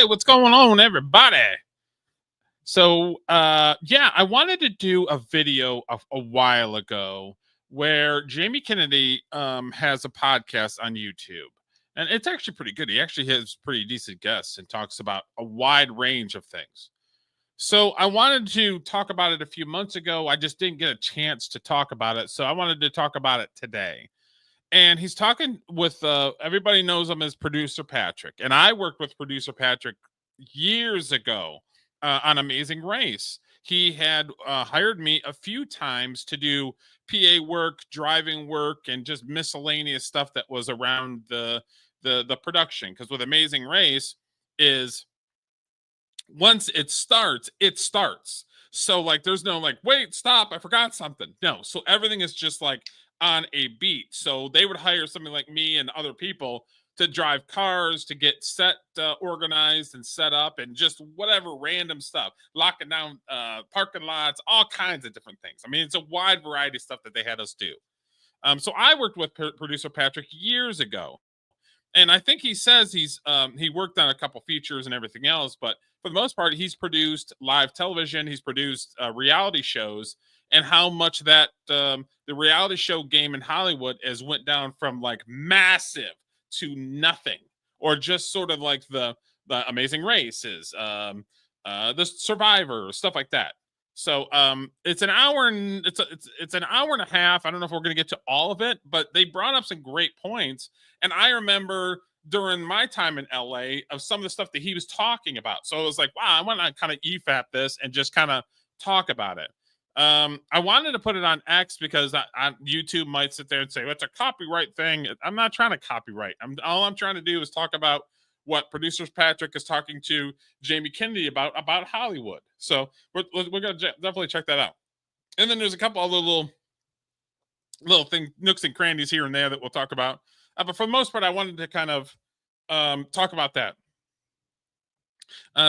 what's going on, everybody? So, I wanted to do a video of a while ago where Jamie Kennedy has a podcast on YouTube. And it's actually pretty good. He actually has pretty decent guests and talks about a wide range of things. So I wanted to talk about it a few months ago. I just didn't get a chance to talk about it. So I wanted to talk about it today. And he's talking with everybody knows him as producer Patrick. And I worked with producer Patrick years ago on Amazing Race. He had hired me a few times to do PA work, driving work, and just miscellaneous stuff that was around the production. Because with Amazing Race is once it starts, it starts. So like there's no like, wait, stop, I forgot something. No. So everything is just like on a beat. So they would hire somebody like me and other people to drive cars, to get set organized and set up, and just whatever random stuff, locking down parking lots, all kinds of different things. I mean, it's a wide variety of stuff that they had us do. So I worked with producer Patrick years ago, and I think he says he worked on a couple features and everything else, but for the most part, he's produced live television, he's produced reality shows, and how much that the reality show game in Hollywood has went down from like massive to nothing, or just sort of like the Amazing Races, the Survivor, stuff like that. So it's an hour and it's an hour and a half. I don't know if we're going to get to all of it, but they brought up some great points. And I remember during my time in LA of some of the stuff that he was talking about. So it was like, wow, I want to kind of EFAP this and just kind of talk about it. I wanted to put it on X because YouTube might sit there and say, well, it's a copyright thing. I'm not trying to copyright. All I'm trying to do is talk about what producers Patrick is talking to Jamie Kennedy about Hollywood. So we're going to definitely check that out. And then there's a couple other little thing, nooks and crannies here and there that we'll talk about. But for the most part, I wanted to kind of talk about that.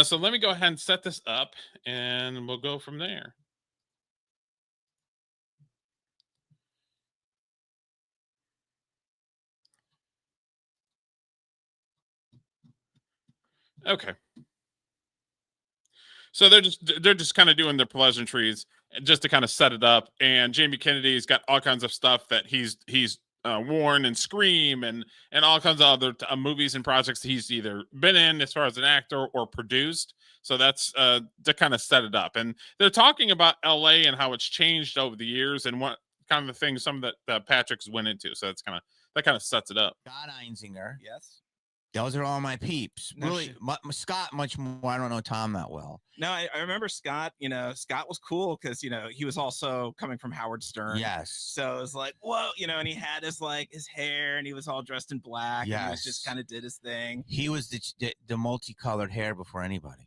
So let me go ahead and set this up, and we'll go from there. Okay. So they're just kind of doing their pleasantries just to kind of set it up. And Jamie Kennedy's got all kinds of stuff that he's worn and Scream and all kinds of other movies and projects he's either been in as far as an actor or produced. So that's to kind of set it up. And they're talking about LA and how it's changed over the years and what kind of the things some that Patrick's went into. So that kind of sets it up. Scott Einzinger. Yes. Those are all my peeps. No really, shit. Scott much more. I don't know Tom that well. No, I remember Scott. Scott was cool because he was also coming from Howard Stern. Yes. So it was like, whoa, and he had his hair, and he was all dressed in black. Yes. And he was just kind of did his thing. He was the multicolored hair before anybody.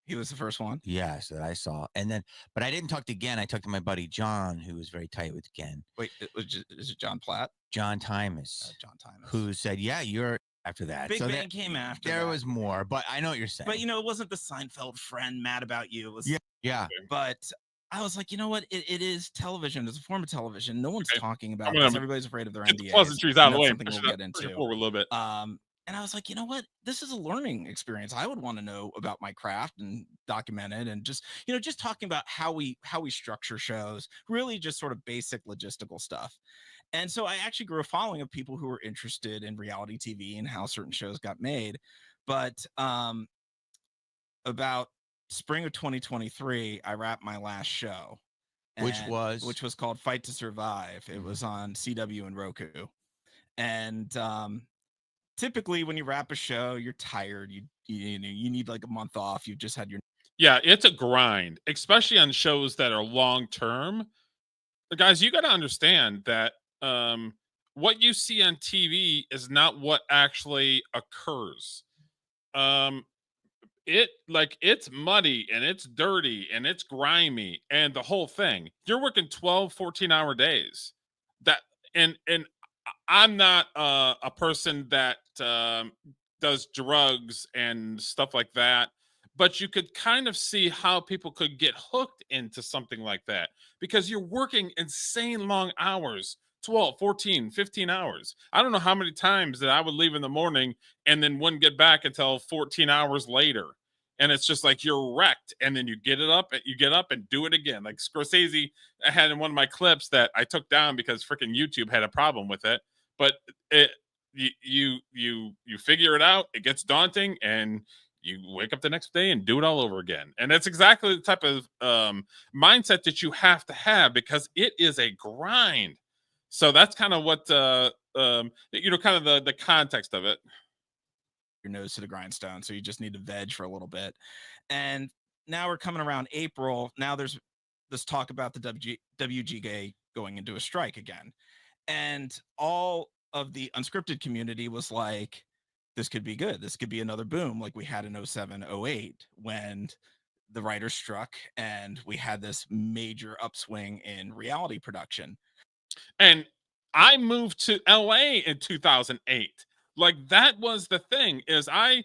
He was the first one. Yes, that I saw. And then, but I didn't talk to Gen. I talked to my buddy John, who was very tight with Gen. Wait, is it John Platt? John Tymus. John Tymus. Who said, yeah, you're after that. Big Bang came after there that. was more, but I know what you're saying. But it wasn't the Seinfeld friend mad about you. It was yeah. But I was like, you know what? It is television. It's a form of television. No one's talking about it. Everybody's afraid of their Get NDAs. the pleasantries out of the way. Something we'll get into Forward a little bit. And I was like, you know what? This is a learning experience. I would want to know about my craft and document it, and just talking about how we structure shows, really just sort of basic logistical stuff. And so I actually grew a following of people who were interested in reality TV and how certain shows got made. But about spring of 2023, I wrapped my last show, which was called Fight to Survive. It was on CW and Roku. And typically when you wrap a show, you're tired. You need like a month off. You've just had your it's a grind, especially on shows that are long term. Guys, you got to understand that what you see on TV is not what actually occurs. It's muddy and it's dirty and it's grimy and the whole thing. You're working 12, 14-hour days. And I'm not a person that does drugs and stuff like that, but you could kind of see how people could get hooked into something like that because you're working insane long hours 12, 14, 15 hours. I don't know how many times that I would leave in the morning and then wouldn't get back until 14 hours later. And it's just like you're wrecked. And then you get up and do it again. Like Scorsese, I had in one of my clips that I took down because freaking YouTube had a problem with it. But it you figure it out, it gets daunting, and you wake up the next day and do it all over again. And that's exactly the type of mindset that you have to have, because it is a grind. So that's kind of what kind of the context of it. Your nose to the grindstone, so you just need to veg for a little bit. And now we're coming around April. Now there's this talk about the WGA going into a strike again, and all of the unscripted community was like, this could be good, this could be another boom like we had in 07, 08, when the writers struck and we had this major upswing in reality production. And I moved to LA in 2008. Like, that was the thing, is I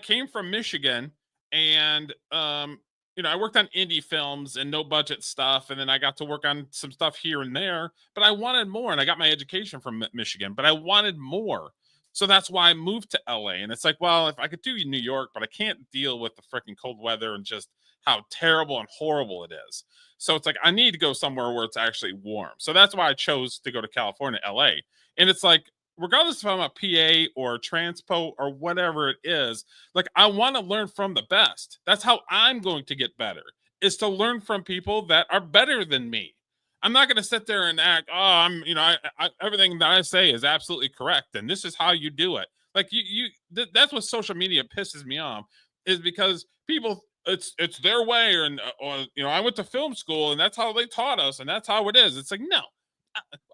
came from Michigan, and I worked on indie films and no budget stuff, and then I got to work on some stuff here and there, but I wanted more, and I got my education from Michigan, but I wanted more. So that's why I moved to LA. And it's like, well, if I could do New York, but I can't deal with the freaking cold weather and just how terrible and horrible it is. So it's like, I need to go somewhere where it's actually warm. So that's why I chose to go to California, LA. And it's like, regardless if I'm a PA or a transpo or whatever it is, like, I want to learn from the best. That's how I'm going to get better, is to learn from people that are better than me. I'm not going to sit there and act, oh, everything that I say is absolutely correct, and this is how you do it. Like, that's what social media pisses me off, is because people, it's their way, or I went to film school and that's how they taught us and that's how it is. It's like, no,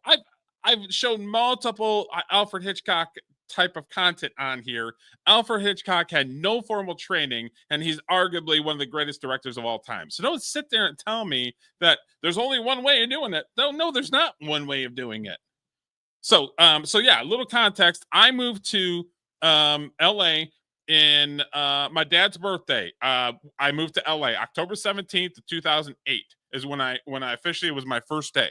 I I've shown multiple Alfred Hitchcock type of content on here. Alfred Hitchcock had no formal training, and he's arguably one of the greatest directors of all time. So don't sit there and tell me that there's only one way of doing it. No, there's not one way of doing it. So yeah, a little context. I moved to LA in my dad's birthday. I moved to LA October 17th, 2008 is when I officially, it was my first day.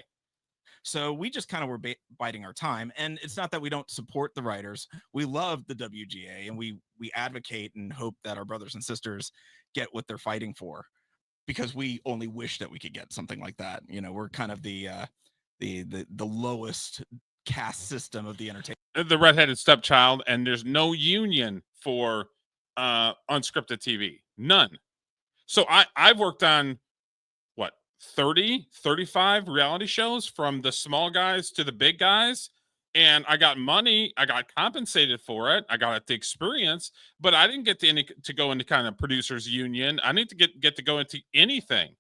So we just kind of were biding our time. And it's not that we don't support the writers. We love the WGA, and we advocate and hope that our brothers and sisters get what they're fighting for, because we only wish that we could get something like that. We're kind of the lowest caste system of the entertainment. The redheaded stepchild, and there's no union for unscripted TV. None. So I've worked on 30, 35 reality shows, from the small guys to the big guys. And I got money. I got compensated for it. I got the experience, but I didn't get to go into kind of producers union. I need to get to go into anything.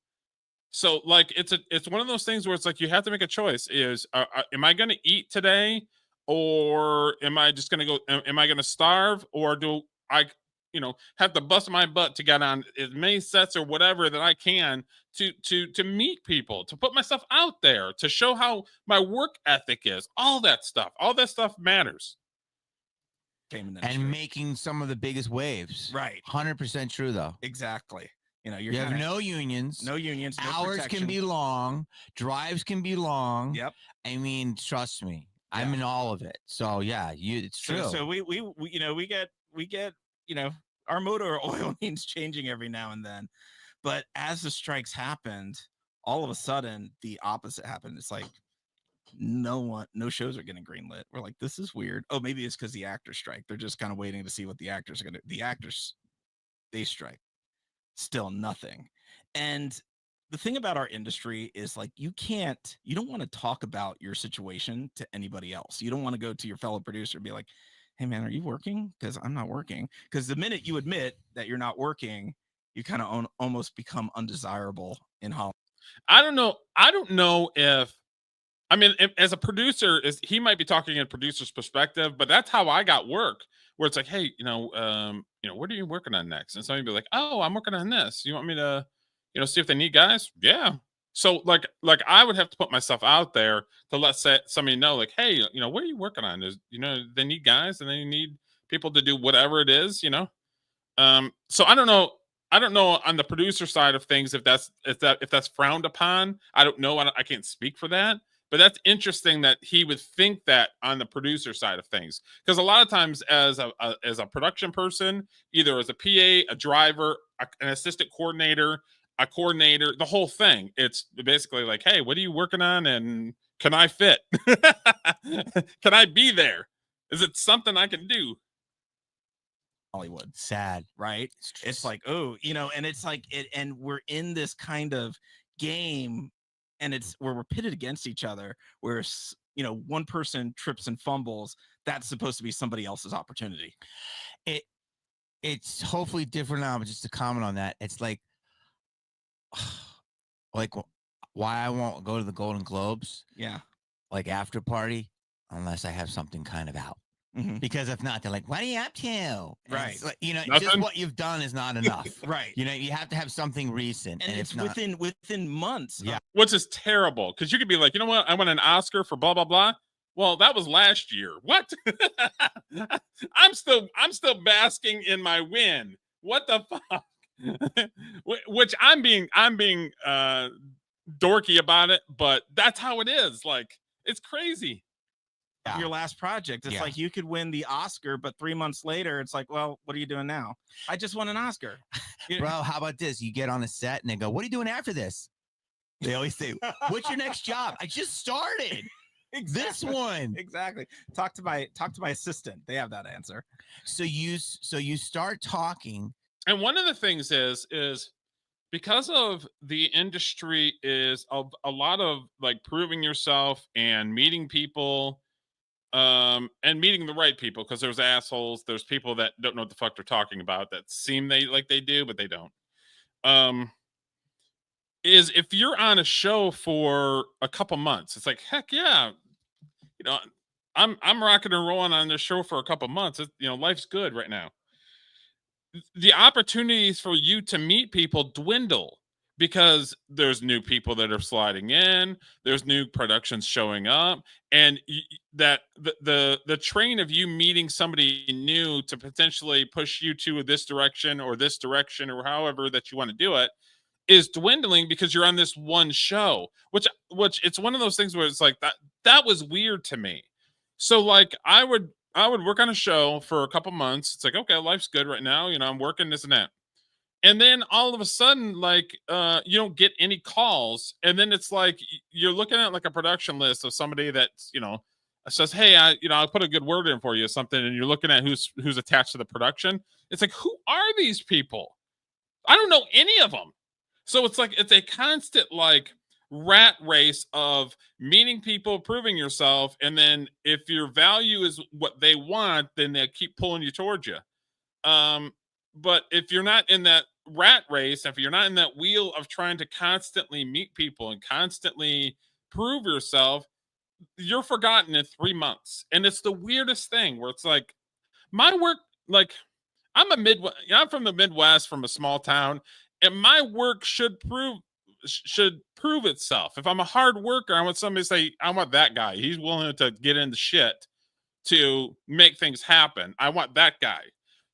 So like, it's one of those things where it's like, you have to make a choice. Is am I going to eat today, or am I just going to go? Am I going to starve, or do I have to bust my butt to get on as many sets or whatever that I can to meet people, to put myself out there, to show how my work ethic is. All that stuff matters. And making some of the biggest waves. Right. 100% true, though. Exactly. You have no unions. No unions. No hours protection. Can be long. Drives can be long. Yep. I mean, trust me, I'm in all of it. So yeah, it's true. So we get our motor oil needs changing every now and then. But as the strikes happened, all of a sudden the opposite happened. It's like no shows are getting greenlit. We're like, this is weird. Oh, maybe it's because the actors strike. They're just kind of waiting to see what the actors are going to do. The actors, they strike. Still nothing. And the thing about our industry is, like, you don't want to talk about your situation to anybody else. You don't want to go to your fellow producer and be like, hey man, are you working? Because I'm not working. Because the minute you admit that you're not working, you kind of almost become undesirable in Hollywood. I don't know if, as a producer, he might be talking in a producer's perspective, but that's how I got work, where it's like, hey, what are you working on next? And somebody be like, oh, I'm working on this. You want me to, see if they need guys? Yeah. So like I would have to put myself out there to let somebody know, like, hey, what are you working on? Is, they need guys, and they need people to do whatever it is, So I don't know on the producer side of things if that's frowned upon. I don't know. I can't speak for that. But that's interesting that he would think that on the producer side of things, because a lot of times as a production person, either as a PA, a driver, an assistant coordinator, a coordinator, the whole thing, it's basically like, hey, what are you working on, and can I fit? Can I be there? Is it something I can do? Hollywood, Sad. right? It's like, oh, and it's like it, and we're in this kind of game, and it's where we're pitted against each other, where one person trips and fumbles, that's supposed to be somebody else's opportunity. It's hopefully different now, but just to comment on that, it's like why I won't go to the Golden Globes, like after party, unless I have something kind of out. Because if not, they're like, what are you up to? Right. Like, Nothing? just what you've done is not enough. Right. You have to have something recent. And it's not, within months. Yeah. Which is terrible, because you could be like, you know what? I won an Oscar for blah, blah, blah. Well, that was last year. What? I'm still basking in my win. What the fuck? Which I'm being dorky about it, but that's how it is. Like, it's crazy. Your last project, it's like you could win the Oscar, but 3 months later it's like, well, what are you doing now? I just won an Oscar. Bro, how about this? You get on a set and they go, what are you doing after this? They always say, what's your next job? I just started. Exactly. This one. Exactly. Talk to my assistant. They have that answer. So you start talking. And one of the things is because of the industry is of a lot of like proving yourself and meeting people, and meeting the right people, because there's assholes, there's people that don't know what the fuck they're talking about, that seem they do, but they don't. Is if you're on a show for a couple months, it's like, heck yeah, I'm rocking and rolling on this show for a couple months. Life's good right now. The opportunities for you to meet people dwindle, because there's new people that are sliding in, there's new productions showing up, and that the train of you meeting somebody new to potentially push you to this direction or however that you want to do it is dwindling, because you're on this one show, which it's one of those things where it's like that was weird to me. So like I would work on a show for a couple months. It's like, okay, life's good right now, I'm working this and that. And then all of a sudden, like, you don't get any calls. And then it's like you're looking at like a production list of somebody that, says, hey, I'll put a good word in for you or something. And you're looking at who's attached to the production. It's like, who are these people? I don't know any of them. So it's like, it's a constant like rat race of meeting people, proving yourself. And then if your value is what they want, then they keep pulling you towards you. But if you're not in that rat race, if you're not in that wheel of trying to constantly meet people and constantly prove yourself, you're forgotten in 3 months. And it's the weirdest thing where it's like my work, like I'm from the Midwest, from a small town, and my work should prove itself. If I'm a hard worker, I want somebody to say, I want that guy. He's willing to get into shit to make things happen. I want that guy.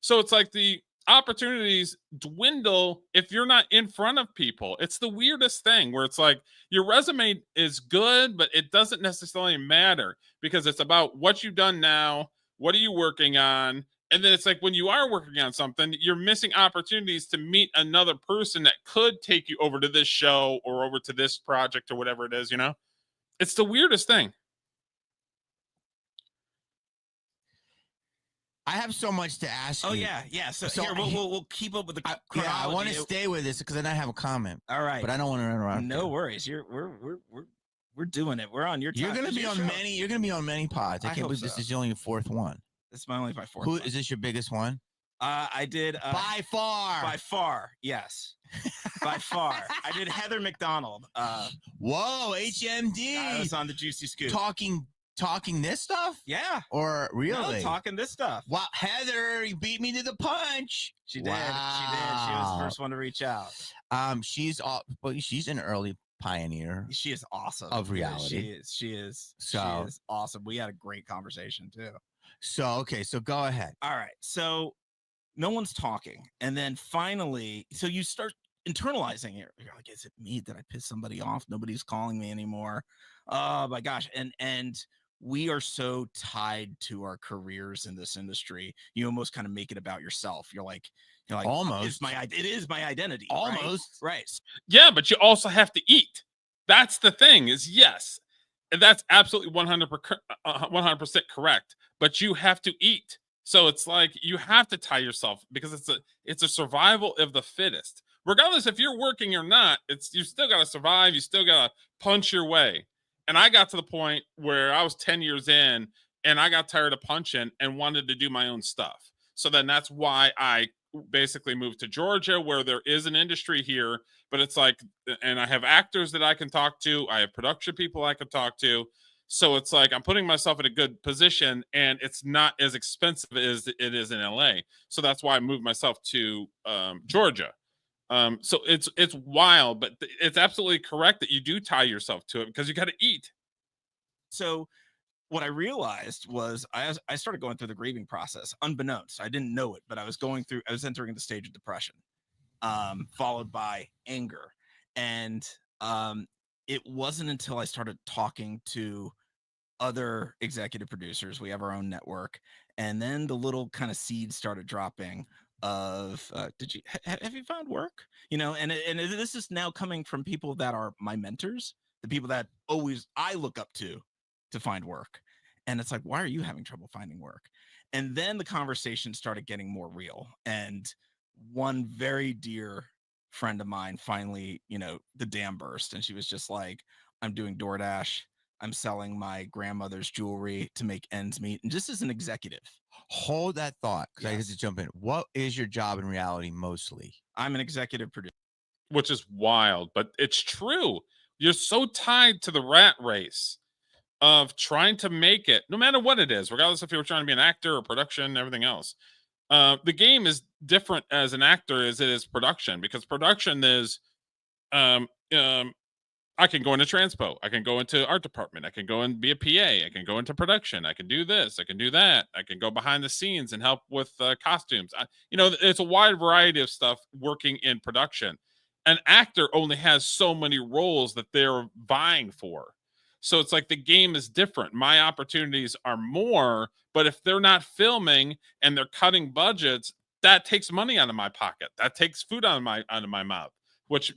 So it's like the opportunities dwindle if you're not in front of people. It's the weirdest thing where it's like your resume is good, but it doesn't necessarily matter, because it's about what you've done now, what are you working on. And then it's like when you are working on something, you're missing opportunities to meet another person that could take you over to this show or over to this project or whatever it is. It's the weirdest thing. I have so much to ask you. Oh yeah. So here, we'll keep up with the chronology. Yeah, I want to stay with this because then I have a comment. All right, but I don't want to run around. No worries. We're doing it. We're on your time. You're gonna be on many. You're gonna be on many pods. I can't believe this is only your fourth one. This is only my fourth. Is this your biggest one? I did by far. Yes, by far. I did Heather McDonald. Whoa, HMD. I was on the Juicy Scoop talking this stuff. Yeah, or really talking this stuff. Wow, Heather, you beat me to the punch. She did. She was the first one to reach out. She's an early pioneer. She is awesome of reality. She is awesome. We had a great conversation too. So go ahead. All right. So no one's talking. And then finally, so you start internalizing it. You're like, is it me? Did I piss somebody off? Nobody's calling me anymore. Oh my gosh. And we are so tied to our careers in this industry. You almost kind of make it about yourself. You're like, almost. It is my identity. Almost. Right. Yeah, but you also have to eat. That's the thing is, yes, that's absolutely 100% correct. But you have to eat. So it's like you have to tie yourself because it's a survival of the fittest. Regardless if you're working or not, you still got to survive. You still got to punch your way. And I got to the point where I was 10 years in and I got tired of punching and wanted to do my own stuff. So then that's why I basically moved to Georgia, where there is an industry here, but it's like, and I have actors that I can talk to, I have production people I can talk to. So it's like I'm putting myself in a good position, and it's not as expensive as it is in LA. So that's why I moved myself to Georgia. So it's wild, but it's absolutely correct that you do tie yourself to it because you got to eat. So what I realized was I started going through the grieving process unbeknownst. I didn't know it, but I was entering the stage of depression, followed by anger. And it wasn't until I started talking to other executive producers, we have our own network, and then the little kind of seeds started dropping of have you found work, and this is now coming from people that are my mentors, the people that always I look up to find work. And it's like, why are you having trouble finding work? And then the conversation started getting more real. And one very dear friend of mine finally, the dam burst. And she was just like, I'm doing DoorDash. I'm selling my grandmother's jewelry to make ends meet. And just as an executive. Hold that thought, because I get to jump in. What is your job in reality mostly? I'm an executive producer. Which is wild, but it's true. You're so tied to the rat race of trying to make it, no matter what it is, regardless if you're trying to be an actor or production, everything else. The game is different as an actor as it is production, because production is, I can go into transpo, I can go into art department, I can go and be a PA, I can go into production, I can do this, I can do that, I can go behind the scenes and help with costumes. It's a wide variety of stuff working in production. An actor only has so many roles that they're vying for. So it's like the game is different. My opportunities are more, but if they're not filming and they're cutting budgets, that takes money out of my pocket. That takes food out of my mouth, which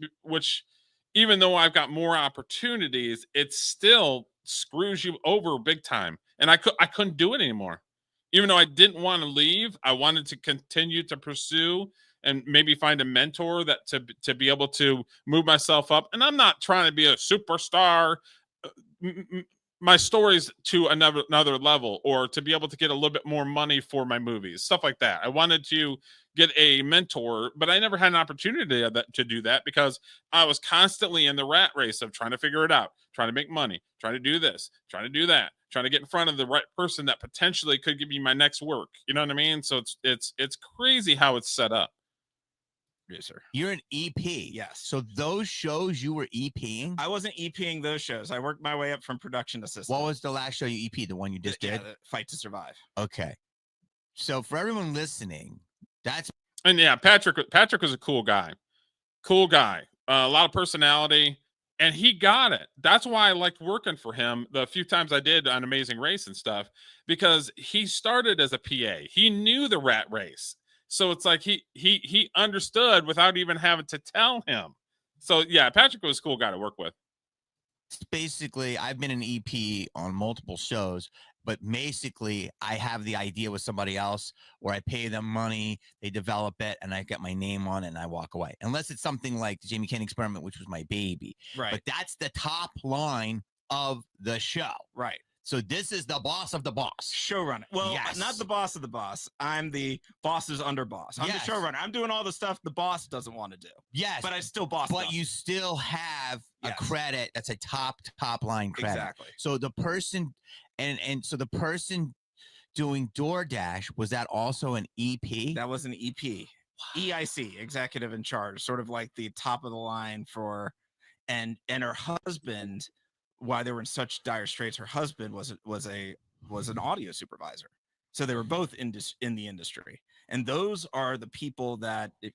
even though I've got more opportunities, it still screws you over big time. And I couldn't do it anymore. Even though I didn't want to leave, I wanted to continue to pursue and maybe find a mentor that to be able to move myself up. And I'm not trying to be a superstar. My stories to another level, or to be able to get a little bit more money for my movies, stuff like that. I wanted to get a mentor, but I never had an opportunity to do that because I was constantly in the rat race of trying to figure it out, trying to make money, trying to do this, trying to do that, trying to get in front of the right person that potentially could give me my next work. You know what I mean? So it's crazy how it's set up. Producer. You're an EP. Yes. So those shows you were EPing? I wasn't EPing those shows. I worked my way up from production assistant. What was the last show you EP? The one you just did? The Fight to Survive. Okay. So for everyone listening, Patrick was a cool guy. A lot of personality, and he got it. That's why I liked working for him the few times I did on Amazing Race and stuff, because he started as a PA. He knew the rat race. So it's like he understood without even having to tell him. So yeah, Patrick was a cool guy to work with. Basically, I've been an EP on multiple shows, but basically I have the idea with somebody else where I pay them money, they develop it, and I get my name on it and I walk away. Unless it's something like the Jamie Kane Experiment, which was my baby. Right. But that's the top line of the show. Right. So this is the boss of the boss. Showrunner. Well, yes. Not the boss of the boss. I'm the boss's underboss. I'm the showrunner. I'm doing all the stuff the boss doesn't want to do. Yes. But I still boss. But you still have a credit that's a top line credit. Exactly. So the person so the person doing DoorDash, was that also an EP? That was an EP. Wow. EIC, executive in charge, sort of like the top of the line for, and her husband, why they were in such dire straits, her husband was an audio supervisor. So they were both in the industry. And those are the people that, if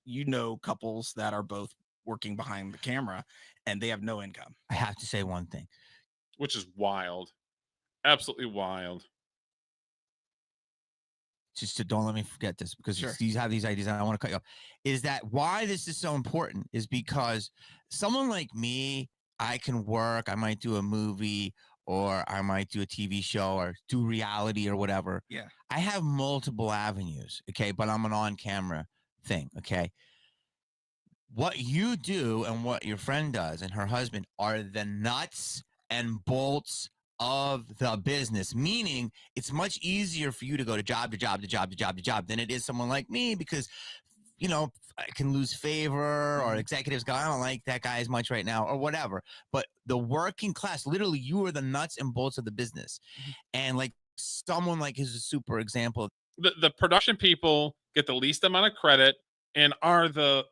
couples that are both working behind the camera, and they have no income. I have to say one thing. Which is wild. Absolutely wild. Just to, don't let me forget this, because Sure. you have these ideas and I want to cut you off. Is that why this is so important? Is because someone like me, I can work, I might do a movie, or I might do a TV show, or do reality or whatever. Yeah. I have multiple avenues, okay, but I'm an on-camera thing, okay? What you do and what your friend does and her husband are the nuts and bolts of the business, meaning it's much easier for you to go to job to job to job to job to job than it is someone like me, because I can lose favor, or executives go, I don't like that guy as much right now, or whatever. But the working class, literally, you are the nuts and bolts of the business. And like someone like is a super example. The production people get the least amount of credit and are the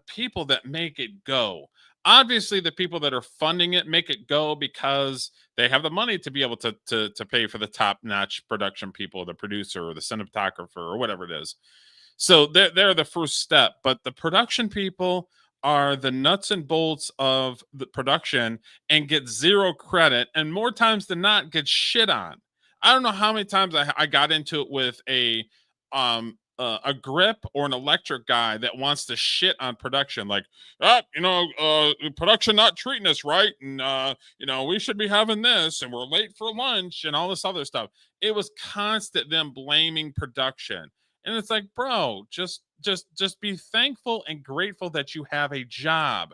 people that make it go. Obviously, the people that are funding it make it go because they have the money to be able to pay for the top notch production people, the producer or the cinematographer or whatever it is. So they're the first step, but the production people are the nuts and bolts of the production and get zero credit, and more times than not get shit on. I don't know how many times I got into it with a grip or an electric guy that wants to shit on production, like, production not treating us right, and we should be having this, and we're late for lunch, and all this other stuff. It was constant them blaming production, and it's like, bro, just be thankful and grateful that you have a job.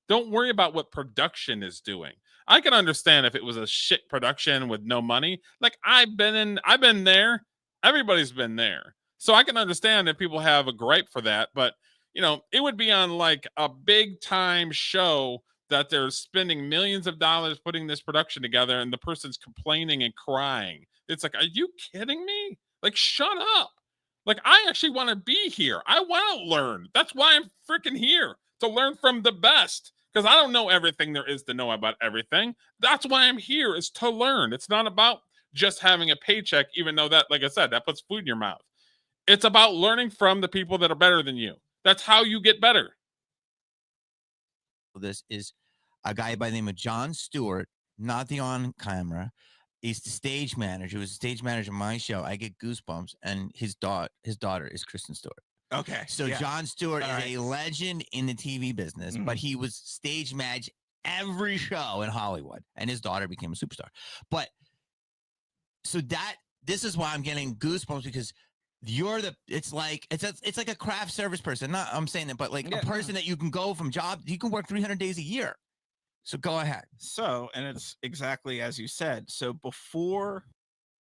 Don't worry about what production is doing. I can understand if it was a shit production with no money. Like I've been there. Everybody's been there. So I can understand if people have a gripe for that, but it would be on like a big time show that they're spending millions of dollars putting this production together and the person's complaining and crying. It's like, are you kidding me? Like, shut up. Like, I actually want to be here. I want to learn. That's why I'm freaking here, to learn from the best. Because I don't know everything there is to know about everything. That's why I'm here, is to learn. It's not about just having a paycheck, even though that, like I said, that puts food in your mouth. It's about learning from the people that are better than you. That's how you get better. This is a guy by the name of John Stewart, not the on camera. He's the stage manager. He was the stage manager of my show. I get goosebumps. And his daughter is Kristen Stewart. Okay. So yeah. John Stewart All is right. a legend in the TV business, but he was stage managed every show in Hollywood, and his daughter became a superstar. But so this is why I'm getting goosebumps, because it's like a craft service person. Not I'm saying that, but like a person that you can go from job, you can work 300 days a year. So go ahead. So, and it's exactly as you said. So before,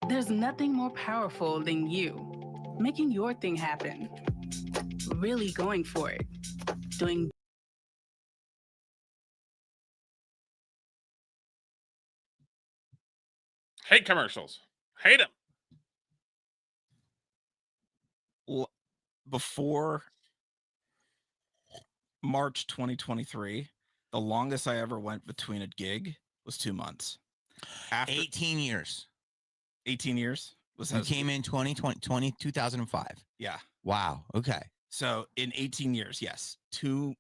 there's nothing more powerful than you making your thing happen. Really going for it. Doing. Hate commercials. Hate them. Before March 2023, the longest I ever went between a gig was 2 months. After 18 years. 18 years? We came in 2005. Yeah. Wow. Okay. So in 18 years, yes, 2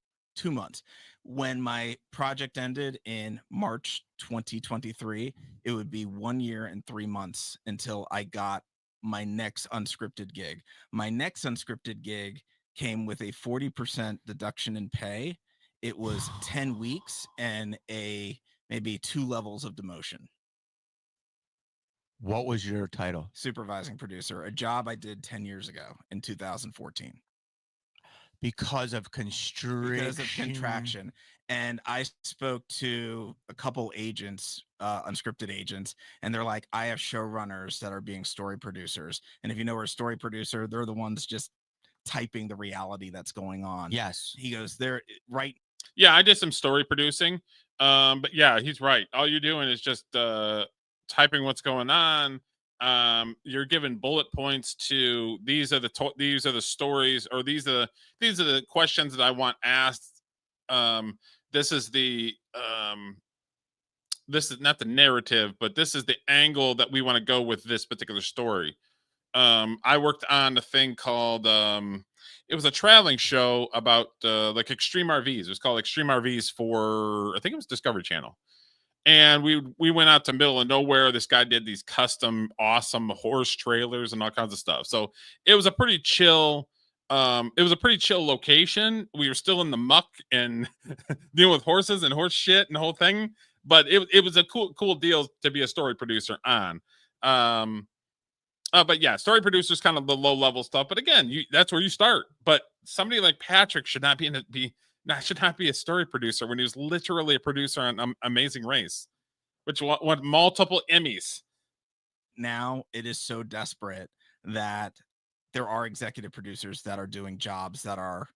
months. When my project ended in March 2023, it would be 1 year and 3 months until I got my next unscripted gig. My next unscripted gig came with a 40% deduction in pay. It was 10 weeks and maybe 2 levels of demotion. What was your title? Supervising producer, a job I did 10 years ago in 2014. Because of contraction. And I spoke to a couple agents, unscripted agents, and they're like, I have showrunners that are being story producers. And if you know we're a story producer, they're the ones just typing the reality that's going on. Yes. He goes, they're right. Yeah, I did some story producing. But yeah, he's right. All you're doing is just typing what's going on. You're given bullet points to these are the stories, or these are the questions that I want asked. This is not the narrative, but this is the angle that we want to go with this particular story. I worked on a thing called it was a traveling show about like extreme RVs. It was called Extreme RVs for, I think it was Discovery Channel. And we went out to middle of nowhere. This guy did these custom awesome horse trailers and all kinds of stuff. So it was a pretty chill location. We were still in the muck and dealing with horses and horse shit and the whole thing, but it was a cool deal to be a story producer on. But yeah, story producers kind of the low level stuff. But again, that's where you start. But somebody like Patrick should not should not be a story producer when he was literally a producer on Amazing Race, which won multiple Emmys. Now it is so desperate that there are executive producers that are doing jobs that are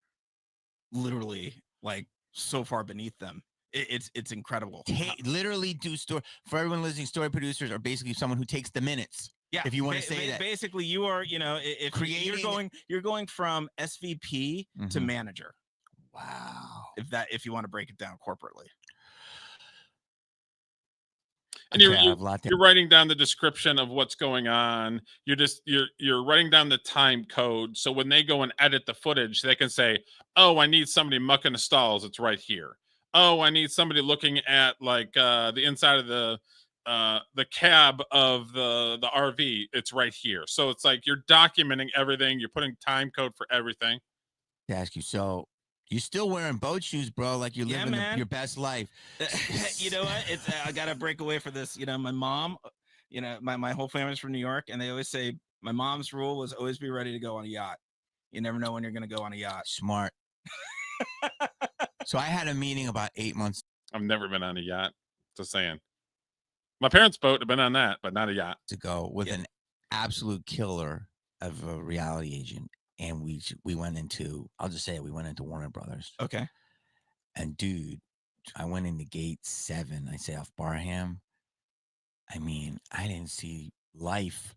literally like so far beneath them. It's incredible. Literally do story for everyone listening. Story producers are basically someone who takes the minutes. Yeah, if you want to say that. Basically, you are, if you're going from SVP to manager. Wow. If you want to break it down corporately. And you're writing down the description of what's going on. You're writing down the time code. So when they go and edit the footage, they can say, "Oh, I need somebody mucking the stalls. It's right here. Oh, I need somebody looking at like the inside of the cab of the RV. It's right here." So it's like you're documenting everything. You're putting time code for everything. To ask you, so you're still wearing boat shoes, bro, like you're living your best life. You know what? I gotta break away for this. My mom, my whole family's from New York, and they always say my mom's rule was always be ready to go on a yacht. You never know when you're gonna go on a yacht. Smart. So I had a meeting about 8 months. I've never been on a yacht. Just saying. My parents' boat have been on that, but not a yacht. To go with an absolute killer of a reality agent. And we went into, I'll just say it, we went into Warner Brothers. Okay. And dude, I went into gate 7, I say off Barham. I mean, I didn't see life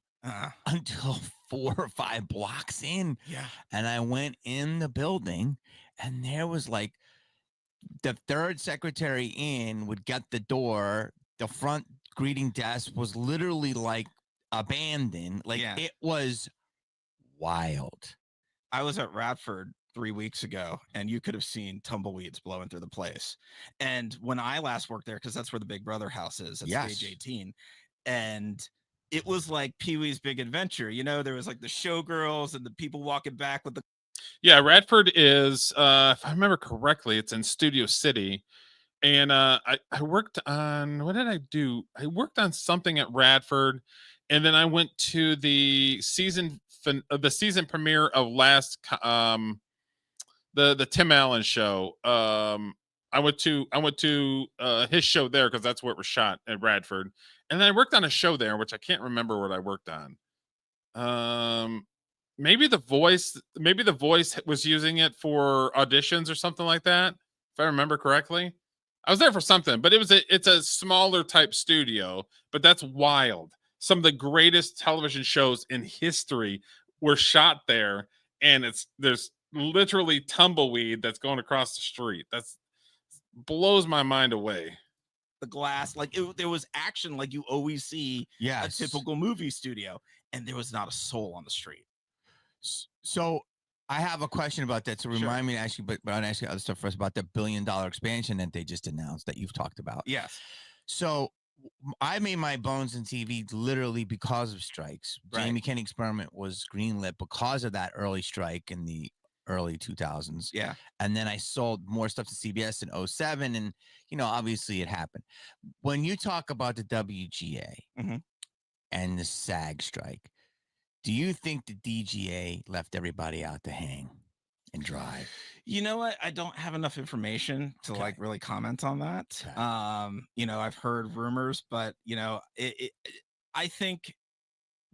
until 4 or 5 blocks in. Yeah. And I went in the building and there was like the third secretary in would get the door. The front greeting desk was literally like abandoned. Like it was wild. I was at Radford 3 weeks ago, and you could have seen tumbleweeds blowing through the place. And when I last worked there, because that's where the Big Brother house is, at Stage 18, and it was like Pee-wee's Big Adventure. There was like the showgirls and the people walking back with the. Yeah, Radford is, if I remember correctly, it's in Studio City. And I worked on, what did I do? I worked on something at Radford, and then I went to the season premiere of last the Tim Allen show. I went to his show there because that's where it was shot at Radford, and then I worked on a show there which I can't remember what I worked on. Maybe the voice was using it for auditions or something like that, if I remember correctly. I was there for something, but it's a smaller type studio, but that's wild. Some of the greatest television shows in history were shot there, and there's literally tumbleweed that's going across the street. That's blows my mind away. The glass, like there was action like you always see a typical movie studio, and there was not a soul on the street. So I have a question about that. So remind me to ask you, but I'll ask you other stuff first about the $1 billion expansion that they just announced that you've talked about. Yes. So I made my bones in TV literally because of strikes. Right. Jamie Kennedy Experiment was greenlit because of that early strike in the early 2000s. Yeah. And then I sold more stuff to CBS in 2007. And, obviously it happened. When you talk about the WGA and the SAG strike, do you think the DGA left everybody out to hang and dry? You know what? I don't have enough information to like really comment on that. Okay. I've heard rumors, but I think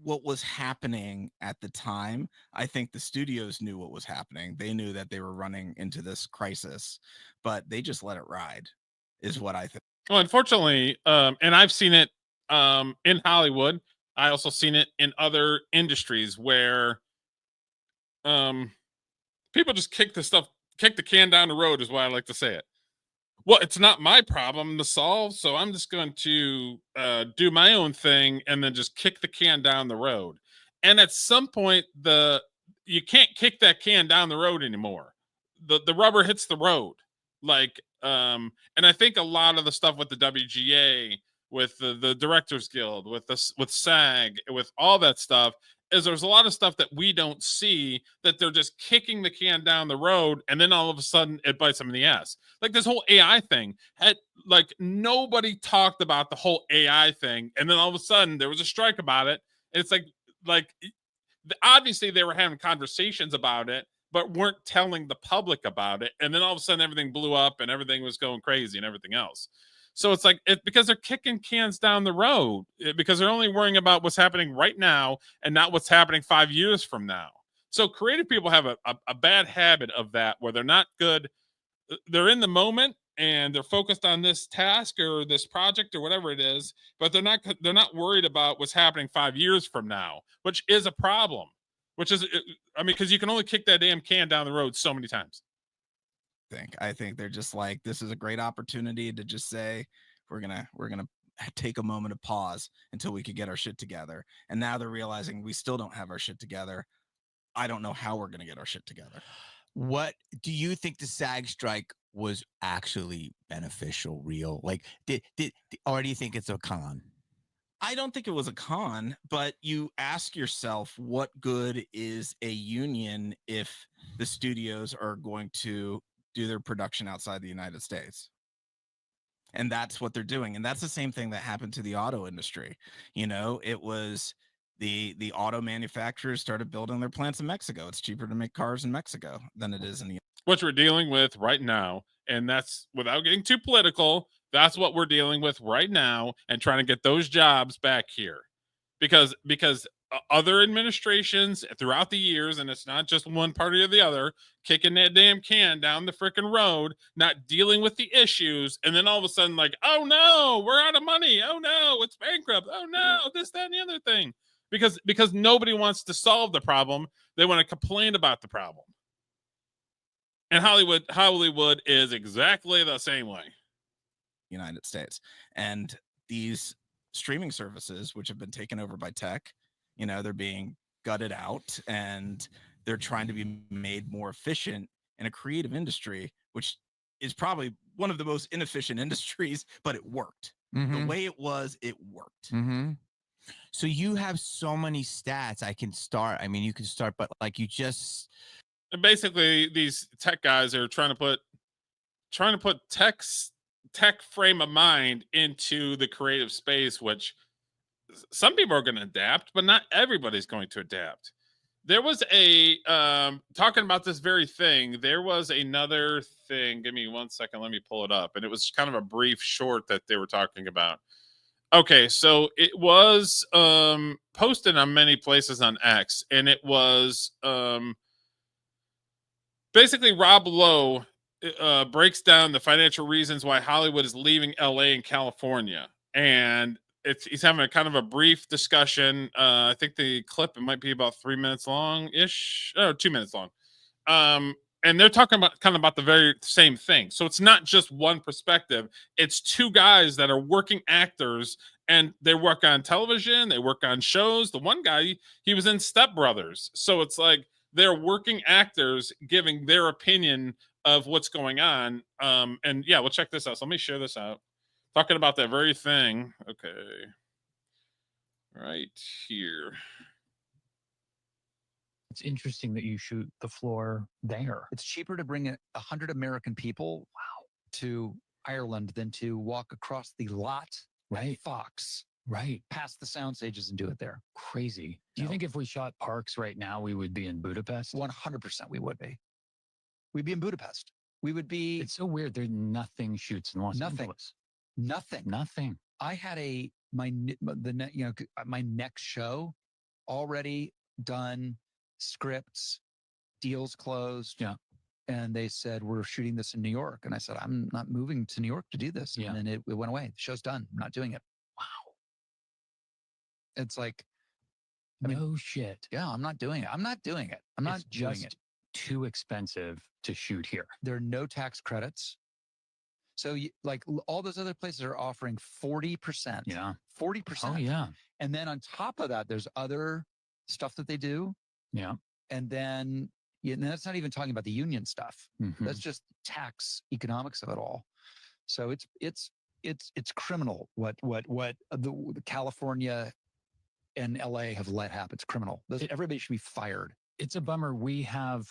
what was happening at the time, I think the studios knew what was happening. They knew that they were running into this crisis, but they just let it ride, is what I think. Well, unfortunately, and I've seen it in Hollywood. I also seen it in other industries where people just kick the can down the road, is why I like to say it. Well, it's not my problem to solve, so I'm just going to do my own thing and then just kick the can down the road. And at some point, you can't kick that can down the road anymore. The rubber hits the road. Like, and I think a lot of the stuff with the WGA, with the Directors Guild, with SAG, with all that stuff, is there's a lot of stuff that we don't see, that they're just kicking the can down the road, and then all of a sudden it bites them in the ass. Like this whole AI thing had, like, nobody talked about the whole AI thing, and then all of a sudden there was a strike about it. And it's like obviously they were having conversations about it, but weren't telling the public about it. And then all of a sudden everything blew up and everything was going crazy and everything else. So it's like, because they're kicking cans down the road, because they're only worrying about what's happening right now and not what's happening 5 years from now. So creative people have a bad habit of that, where they're not good. They're in the moment and they're focused on this task or this project or whatever it is, but they're not worried about what's happening 5 years from now, which is a problem. Which is, I mean, because you can only kick that damn can down the road so many times. I think they're just like, this is a great opportunity to just say, we're gonna take a moment of pause until we could get our shit together. And now they're realizing we still don't have our shit together. I don't know how we're gonna get our shit together. What do you think the SAG strike was actually beneficial, real? Like, or do you think it's a con? I don't think it was a con, but you ask yourself, what good is a union if the studios are going to do their production outside the United States? And that's what they're doing. And that's the same thing that happened to the auto industry. You know, it was the auto manufacturers started building their plants in Mexico. It's cheaper to make cars in Mexico than it is in the Which we're dealing with right now. And that's, without getting too political, that's what we're dealing with right now, and trying to get those jobs back here. Because other administrations throughout the years, and it's not just one party or the other, kicking that damn can down the freaking road, not dealing with the issues, and then all of a sudden, like, oh no, we're out of money. Oh no, it's bankrupt. Oh no, this, that, and the other thing. Because nobody wants to solve the problem. They want to complain about the problem. And Hollywood is exactly the same way. United States. And these streaming services, which have been taken over by tech, you know, they're being gutted out, and they're trying to be made more efficient in a creative industry, which is probably one of the most inefficient industries, but it worked. The way it was, it worked. So you have so many stats. I can start. I mean, you can start, but like, you just, and basically these tech guys are trying to put tech frame of mind into the creative space, which some people are going to adapt, but not everybody's going to adapt. There was a talking about this very thing. There was another thing. Give me 1 second. Let me pull it up. And it was kind of a brief short that they were talking about. Okay, so it was posted on many places on X, and it was basically Rob Lowe breaks down the financial reasons why Hollywood is leaving LA and California. And he's having a kind of a brief discussion. I think the clip, it might be about 3 minutes long ish, 2 minutes long. And they're talking about kind of about the very same thing. So it's not just one perspective. It's two guys that are working actors, and they work on television. They work on shows. The one guy, he was in Step Brothers. So it's like they're working actors giving their opinion of what's going on. And yeah, we'll check this out. So let me share this out. Talking about that very thing. Okay. Right here. It's interesting that you shoot the floor there. It's cheaper to bring 100 American people, to Ireland than to walk across the lot, right? Fox, right? Past the sound stages and do it there. Crazy. Do you think if we shot Parks right now, we would be in Budapest? 100% we would be. We'd be in Budapest. We would be. It's so weird. There's nothing shoots in Los Angeles. Nothing. I had my next show already done. Scripts, deals closed. Yeah. And they said, we're shooting this in New York. And I said, I'm not moving to New York to do this. Yeah. And then it went away. The show's done. I'm not doing it. Wow. It's like, no shit. Yeah, I'm not doing it. I'm not doing it. I'm not doing it. Too expensive to shoot here. There are no tax credits. So like all those other places are offering 40%. Yeah. 40%. Oh, yeah. And then on top of that, there's other stuff that they do. Yeah. And then that's not even talking about the union stuff. That's just tax economics of it all. So it's criminal what the California and LA have let happen. It's criminal. Everybody should be fired. It's a bummer. We have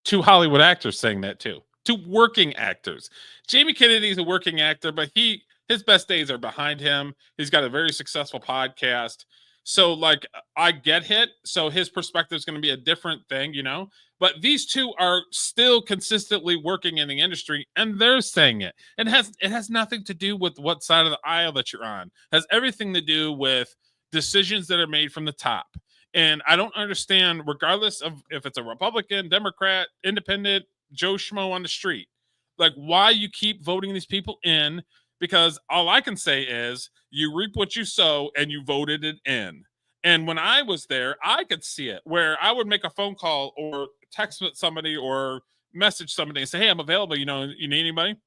2 Hollywood actors saying that too. 2 working actors. Jamie Kennedy's a working actor, but his best days are behind him. He's got a very successful podcast. So like I get it. So his perspective is going to be a different thing, you know. But these 2 are still consistently working in the industry, and they're saying it. It has nothing to do with what side of the aisle that you're on. It has everything to do with decisions that are made from the top. And I don't understand, regardless of if it's a Republican, Democrat, Independent, Joe Schmo on the street, like why you keep voting these people in, because all I can say is you reap what you sow and you voted it in. And when I was there, I could see it where I would make a phone call or text with somebody or message somebody and say, hey, I'm available. You know, you need anybody?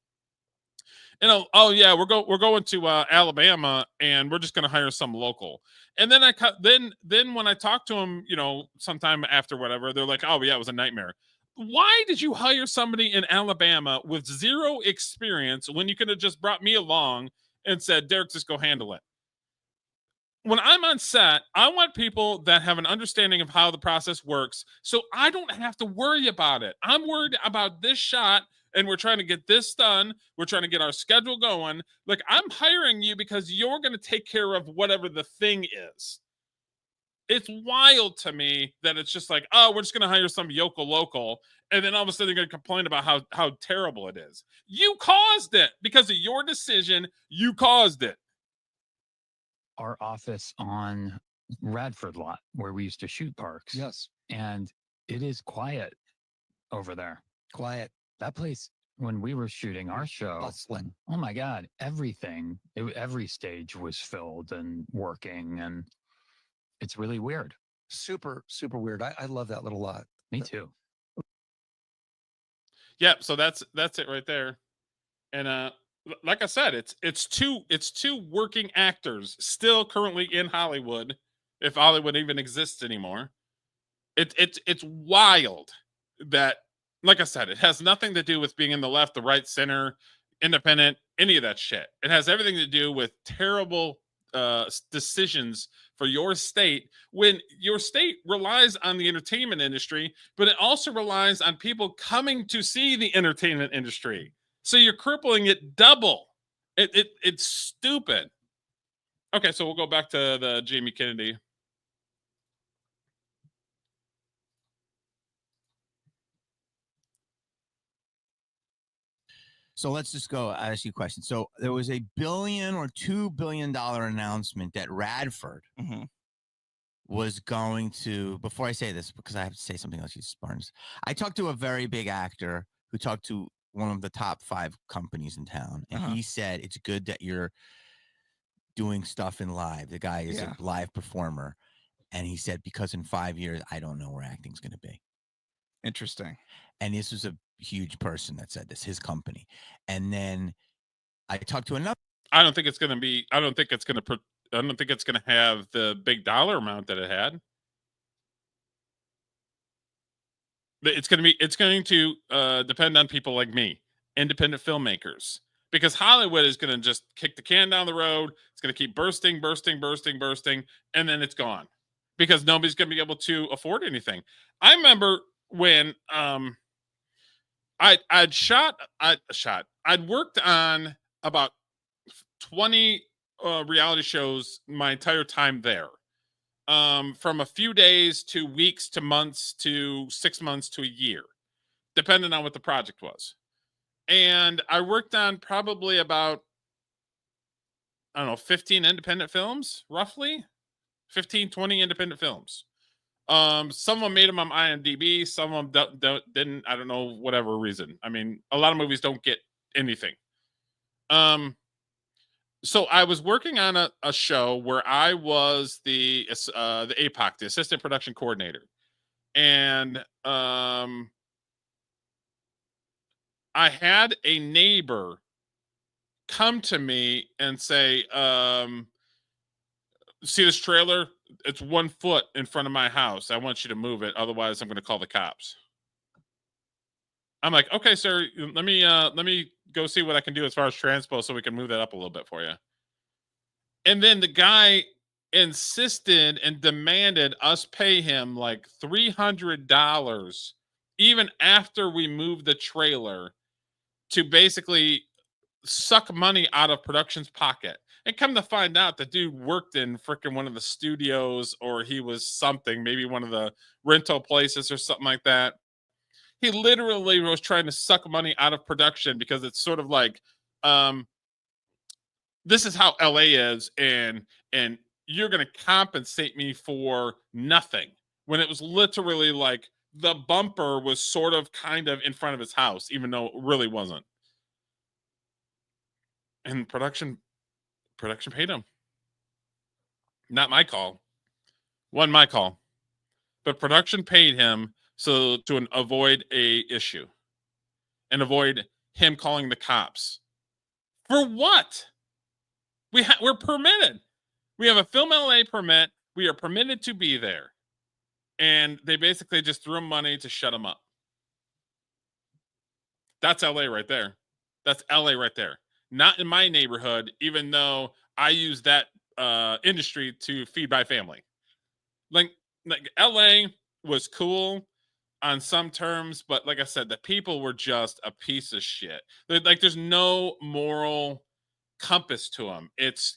You know, oh yeah, we're going to Alabama, and we're just going to hire some local. And then then when I talk to them, you know, sometime after whatever, they're like, oh yeah, it was a nightmare. Why did you hire somebody in Alabama with 0 experience when you could have just brought me along and said, Derek, just go handle it? When I'm on set, I want people that have an understanding of how the process works, so I don't have to worry about it. I'm worried about this shot, and we're trying to get this done. We're trying to get our schedule going. Like, I'm hiring you because you're going to take care of whatever the thing is. It's wild to me that it's just like, oh, we're just going to hire some yokel local, and then all of a sudden they're going to complain about how terrible it is. You caused it because of your decision. You caused it. our office on Radford lot where we used to shoot parks. Yes. And it is quiet over there. Quiet. That place, when we were shooting our show, Bustling. oh my God, every stage was filled and working, and it's really weird. Super, super weird. I love that little lot. Me too. Yep. So that's it right there. And like I said, it's two working actors still currently in Hollywood, if Hollywood even exists anymore. It's wild that, like I said, it has nothing to do with being in the left, the right, center, independent, any of that shit. It has everything to do with terrible decisions for your state, when your state relies on the entertainment industry, but it also relies on people coming to see the entertainment industry. So you're crippling it double. It's stupid. Okay, so we'll go back to the Jamie Kennedy. So let's just go ask you a question. So there was a $1 billion or $2 billion announcement that Radford was going to, before I say this, because I have to say something else, you Spartans. I talked to a very big actor who talked to one of the top 5 companies in town. And he said, it's good that you're doing stuff in live. The guy is a live performer. And he said, because in 5 years, I don't know where acting's going to be. Interesting. And this was a huge person that said this, his company. And then I talked to another. I don't think it's going to have the big dollar amount that it had. It's going to depend on people like me, independent filmmakers, because Hollywood is going to just kick the can down the road. It's going to keep bursting, and then it's gone because nobody's going to be able to afford anything. I remember when I'd worked on about 20 reality shows my entire time there. From a few days to weeks to months to 6 months to a year, depending on what the project was. And I worked on probably about, I don't know, 15 independent films, roughly 15, 20 independent films. Some of them made them on IMDb. Some of them didn't. I don't know, whatever reason. I mean, a lot of movies don't get anything. So I was working on a show where I was the APOC, the assistant production coordinator, and I had a neighbor come to me and say, "See this trailer? it's 1 foot in front of my house. I want you to move it. Otherwise, I'm going to call the cops. I'm like, okay, sir, let me go see what I can do as far as transpo so we can move that up a little bit for you. And then the guy insisted and demanded us pay him like $300 even after we moved the trailer to basically suck money out of production's pocket. And come to find out, the dude worked in freaking one of the studios, or he was something, maybe one of the rental places or something like that. He literally was trying to suck money out of production because it's sort of like, um, this is how LA is, and you're gonna compensate me for nothing. When it was literally like the bumper was sort of kind of in front of his house, even though it really wasn't. And production paid him. Not my call. Wasn't my call. But production paid him so to avoid a issue and avoid him calling the cops. For what? We're permitted. We have a Film LA permit. We are permitted to be there. And they basically just threw him money to shut him up. That's LA right there. That's LA right there. Not in my neighborhood, even though I use that industry to feed my family. Like LA was cool on some terms, but like I said, the people were just a piece of shit. Like there's no moral compass to them. It's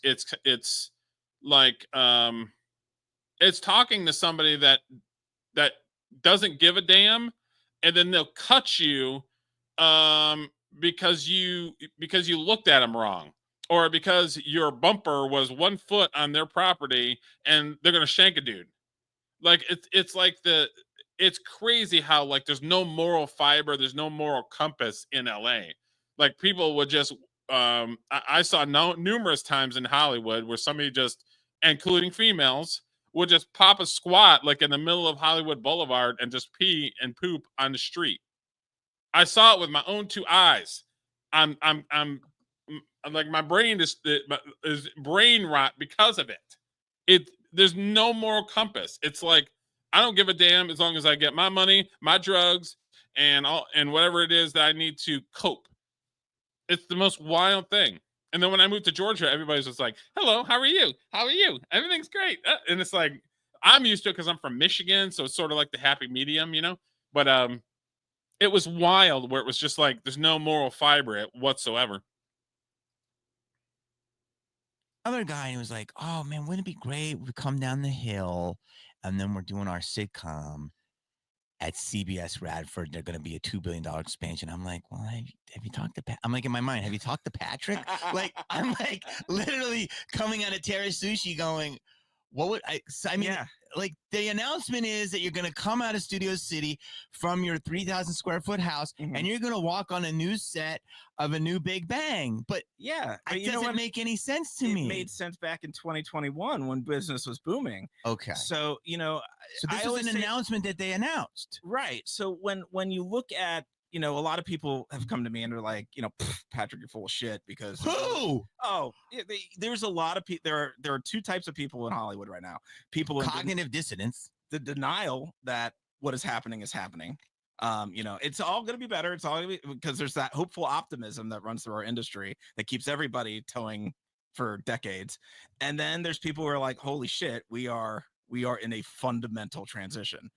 like it's talking to somebody that doesn't give a damn, and then they'll cut you um because you looked at them wrong, or because your bumper was 1 foot on their property and they're gonna shank a dude. Like it's like it's crazy how like there's no moral fiber, there's no moral compass in LA. Like people would just I saw numerous times in Hollywood where somebody just, including females, would just pop a squat like in the middle of Hollywood Boulevard and just pee and poop on the street. I saw it with my own 2 eyes. I'm like my brain is brain rot because of it. There's no moral compass. It's like I don't give a damn as long as I get my money, my drugs, and whatever it is that I need to cope. It's the most wild thing. And then when I moved to Georgia, everybody's just like, "Hello, how are you? How are you? Everything's great." And it's like I'm used to it because I'm from Michigan, so it's sort of like the happy medium, you know. But it was wild where it was just like there's no moral fiber whatsoever. Other guy, he was like, "Oh man, wouldn't it be great? We come down the hill, and then we're doing our sitcom at CBS Radford. They're going to be a $2 billion expansion." I'm like, "Well, have you talked to Pat?" I'm like in my mind, "Have you talked to Patrick?" Like I'm like literally coming out of Terra Sushi, going, "What would I?" I mean, Yeah. like the announcement is that you're going to come out of Studio City from your 3,000 square foot house, and you're going to walk on a new set of a new Big Bang. But Yeah, it doesn't make any sense to me. It made sense back in 2021 when business was booming. Okay. So, So this was an announcement that they announced. right. So when you look at, a lot of people have come to me and they're like, Patrick, you're full of shit because Who? there's a lot of people. There are 2 types of people in Hollywood right now. People in Cognitive dissonance. the denial that what is happening is happening. It's all going to be better. It's all gonna be, because there's that hopeful optimism that runs through our industry that keeps everybody towing for decades. And then there's people who are like, holy shit, we are in a fundamental transition.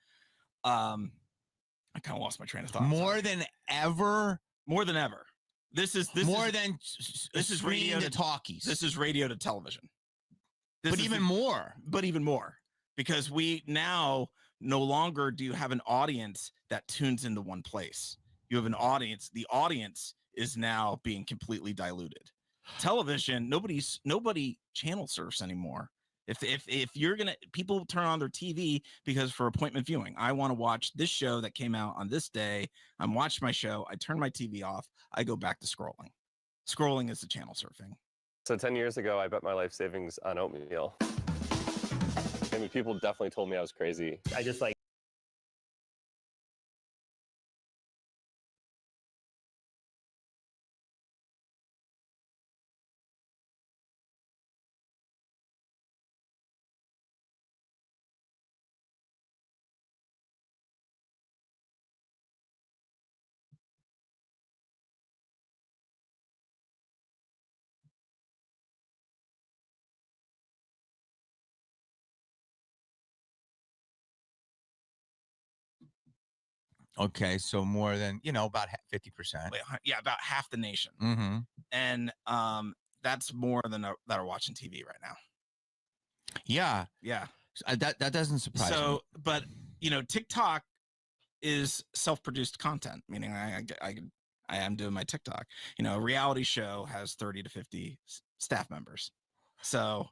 I kind of lost my train of thought. More than ever. This is radio to talkies. This is radio to television. But even more. Because we now no longer do you have an audience that tunes into one place. You have an audience. The audience is now being completely diluted. Television, nobody channel surfs anymore. If you're gonna, people turn on their TV because for appointment viewing, I want to watch this show that came out on this day. I'm watching my show. I turn my TV off. I go back to scrolling. Scrolling is the channel surfing. So 10 years ago, I bet my life savings on oatmeal. I mean, people definitely told me I was crazy. I just like Okay, so more than about 50%. Yeah, about half the nation. Mm-hmm. And that's more than that are watching TV right now. Yeah, Yeah. that doesn't surprise me. So, but TikTok is self-produced content, meaning I am doing my TikTok. A reality show has 30 to 50 staff members, so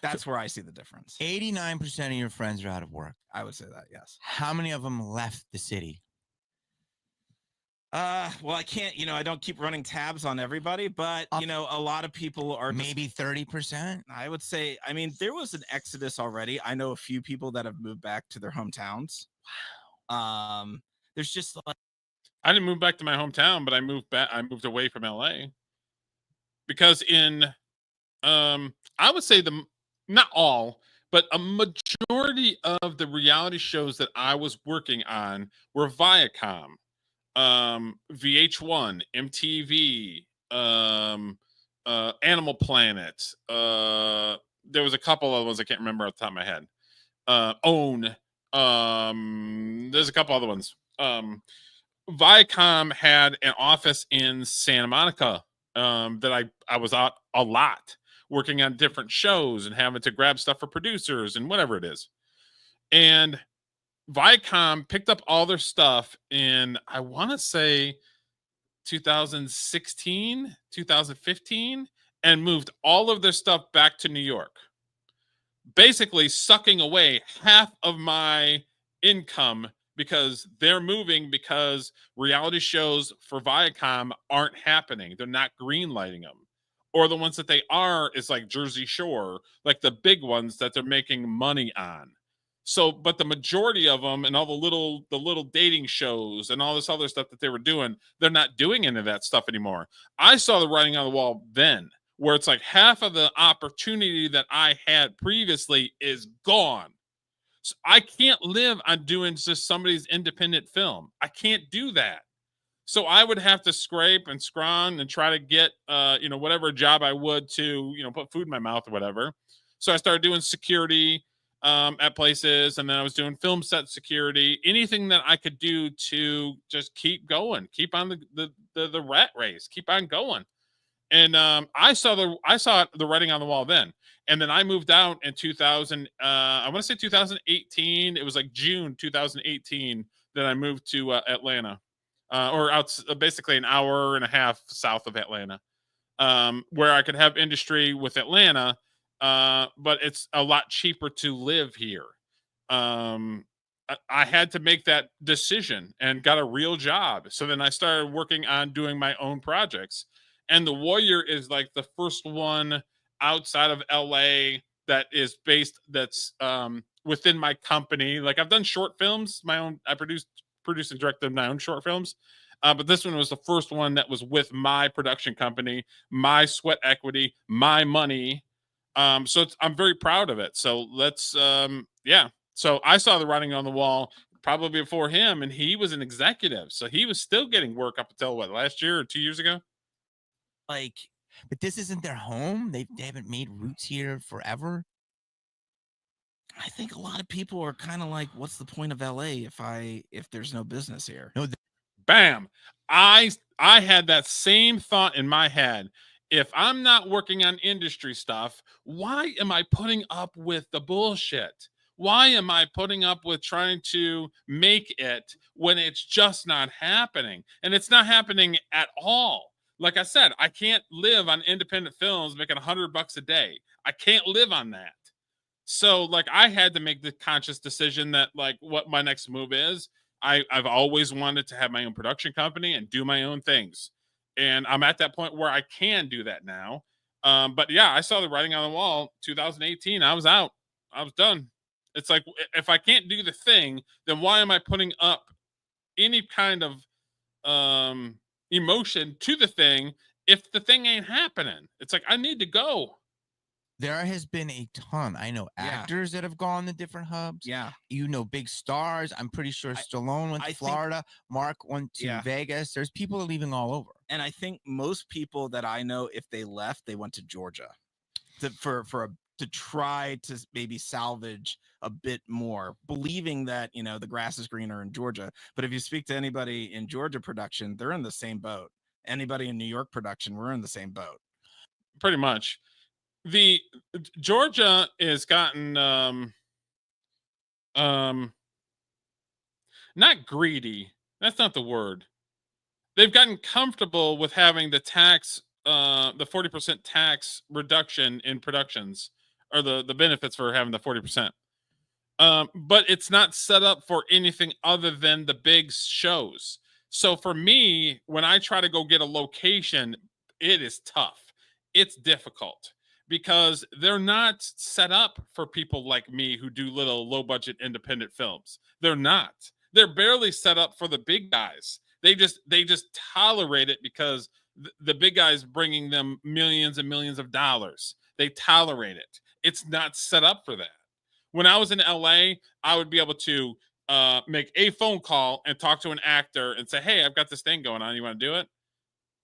that's where I see the difference. 89% of your friends are out of work. I would say that, yes. How many of them left the city? Well, I can't, I don't keep running tabs on everybody, but a lot of people are maybe 30%. I would say, there was an exodus already. I know a few people that have moved back to their hometowns. Wow. There's just like, I didn't move back to my hometown, but I moved back. I moved away from LA because I would say not all, but a majority of the reality shows that I was working on were Viacom, VH1, MTV, Animal Planet. There was a couple other ones I can't remember off the top of my head. OWN. There's a couple other ones. Viacom had an office in Santa Monica that I was out a lot working on different shows and having to grab stuff for producers and whatever it is. And Viacom picked up all their stuff in, I want to say 2016, 2015, and moved all of their stuff back to New York, basically sucking away half of my income because they're moving because reality shows for Viacom aren't happening. They're not greenlighting them. Or the ones that they are is like Jersey Shore, like the big ones that they're making money on. So, but the majority of them and all the little dating shows and all this other stuff that they were doing, they're not doing any of that stuff anymore. I saw the writing on the wall then, where it's like half of the opportunity that I had previously is gone. So I can't live on doing just somebody's independent film. I can't do that. So I would have to scrape and scrounge and try to get, whatever job I would to, put food in my mouth or whatever. So I started doing security at places, and then I was doing film set security, anything that I could do to just keep going, keep on the rat race, keep on going. And I saw the writing on the wall then. And then I moved out in 2000. I want to say 2018. It was like June 2018 that I moved to Atlanta, or out basically an hour and a half south of Atlanta, where I could have industry with Atlanta, but it's a lot cheaper to live here. I had to make that decision and got a real job. So then I started working on doing my own projects. And The Warrior is like the first one outside of LA that's within my company. Like I've done short films, my own. I produced and directed my own short films, but this one was the first one that was with my production company, my sweat equity, my money. So I'm very proud of it. So let's So I saw the writing on the wall probably before him, and he was an executive, so he was still getting work up until last year or 2 years ago. But this isn't their home. They haven't made roots here forever. I think a lot of people are kind of like, what's the point of LA if there's no business here? No, bam. I had that same thought in my head. If I'm not working on industry stuff, why am I putting up with the bullshit? Why am I putting up with trying to make it when it's just not happening? And it's not happening at all. Like I said, I can't live on independent films making $100 a day. I can't live on that. So like I had to make the conscious decision that like what my next move is. I've always wanted to have my own production company and do my own things. And I'm at that point where I can do that now. But yeah, I saw the writing on the wall 2018. I was out. I was done. It's like, if I can't do the thing, then why am I putting up any kind of emotion to the thing if the thing ain't happening? It's like, I need to go. There has been a ton. I know actors that have gone to different hubs. Yeah. Big stars. I'm pretty sure Stallone went to Florida. Mark went to Vegas. There's people leaving all over. And I think most people that I know, if they left, they went to Georgia for a to try to maybe salvage a bit more, believing that, you know, the grass is greener in Georgia. But if you speak to anybody in Georgia production, they're in the same boat. Anybody in New York production, we're in the same boat. Pretty much. The Georgia has gotten not greedy. That's not the word. They've gotten comfortable with having the 40% tax reduction in productions, or the benefits for having the 40%. But it's not set up for anything other than the big shows. So for me, when I try to go get a location, it is tough. It's difficult because they're not set up for people like me who do little low budget independent films. They're not. They're barely set up for the big guys. They just tolerate it because the big guys bringing them millions and millions of dollars. They tolerate it. It's not set up for that. When I was in LA, I would be able to make a phone call and talk to an actor and say, "Hey, I've got this thing going on. You want to do it?"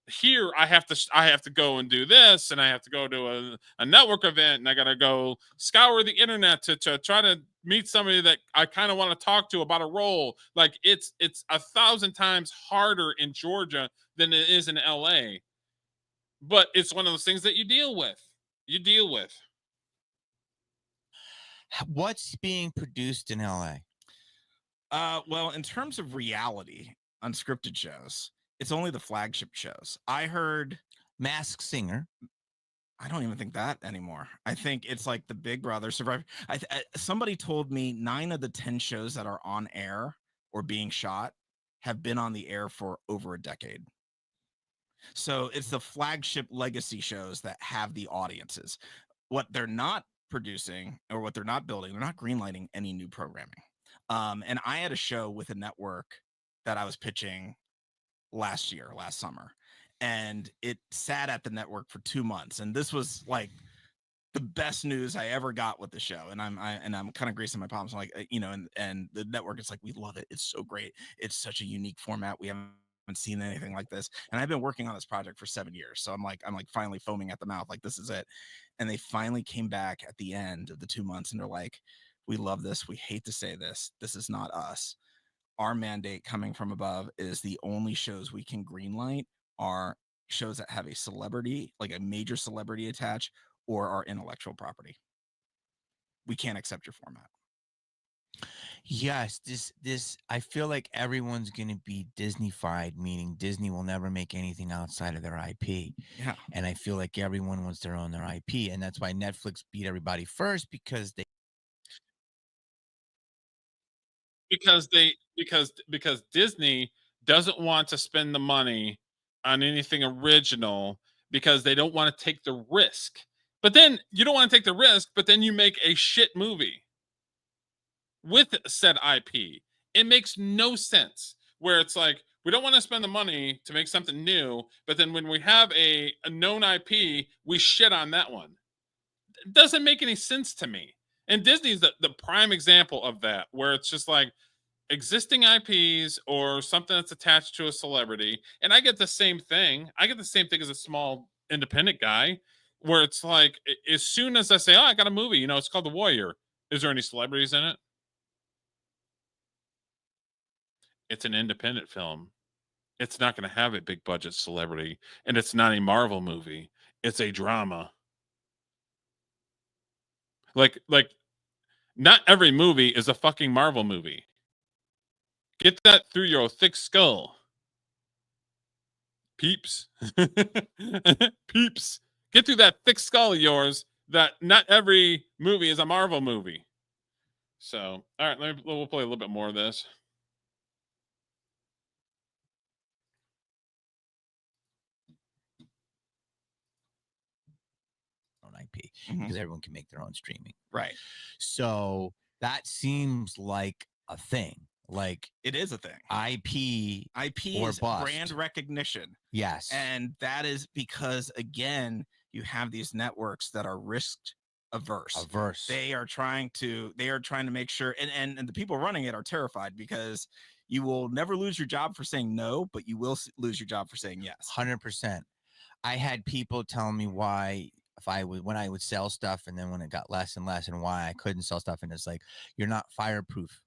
Here, I have to go and do this, and I have to go to a network event, and I got to go scour the internet to try to meet somebody that I kind of want to talk to about a role. Like it's 1,000 times harder in Georgia than it is in LA. But it's one of those things that you deal with. You deal with. What's being produced in LA? Well, in terms of reality, unscripted shows, it's only the flagship shows. I heard Masked Singer. I don't even think that anymore. I think it's like the Big Brother, Survivor. Somebody told me 9 of the 10 shows that are on air or being shot have been on the air for over a decade. So it's the flagship legacy shows that have the audiences. What they're not producing or what they're not building, they're not greenlighting any new programming. And I had a show with a network that I was pitching last summer, and it sat at the network for 2 months. And this was like the best news I ever got with the show. And I'm kind of greasing my palms. I'm like, you know, and the network is like, we love it. It's so great. It's such a unique format. We haven't seen anything like this. And I've been working on this project for 7 years. So I'm like finally foaming at the mouth. Like, this is it. And they finally came back at the end of the 2 months and they're like, we love this. We hate to say this. This is not us. Our mandate coming from above is the only shows we can greenlight are shows that have a celebrity, like a major celebrity attached, or our intellectual property. We can't accept your format. Yes, this I feel like everyone's going to be Disney-fied, meaning Disney will never make anything outside of their IP. Yeah. And I feel like everyone wants their own IP, and that's why Netflix beat everybody first because Disney doesn't want to spend the money on anything original because they don't want to take the risk. But then you don't want to take the risk, but then you make a shit movie with said IP. It makes no sense where it's like, we don't want to spend the money to make something new, but then when we have a known IP, we shit on that one. It doesn't make any sense to me. And Disney's the prime example of that, where it's just like existing IPs or something that's attached to a celebrity. And I get the same thing. I get the same thing as a small independent guy, where it's like, as soon as I say, oh, I got a movie, you know, it's called The Warrior. Is there any celebrities in it? It's an independent film. It's not going to have a big budget celebrity, and it's not a Marvel movie. It's a drama. Like not every movie is a fucking Marvel movie. Get that through your thick skull. Peeps. Peeps. Get through that thick skull of yours that not every movie is a Marvel movie. So, all right, we'll play a little bit more of this. IP because everyone can make their own streaming. Right. So that seems like a thing. Like, it is a thing. IP or is bust. Brand recognition. Yes. And that is because, again, you have these networks that are risk averse. They are trying to make sure, and the people running it are terrified because you will never lose your job for saying no, but you will lose your job for saying yes. 100%. I had people tell me why when I would sell stuff, and then when it got less and less, and why I couldn't sell stuff, and it's like, you're not fireproof.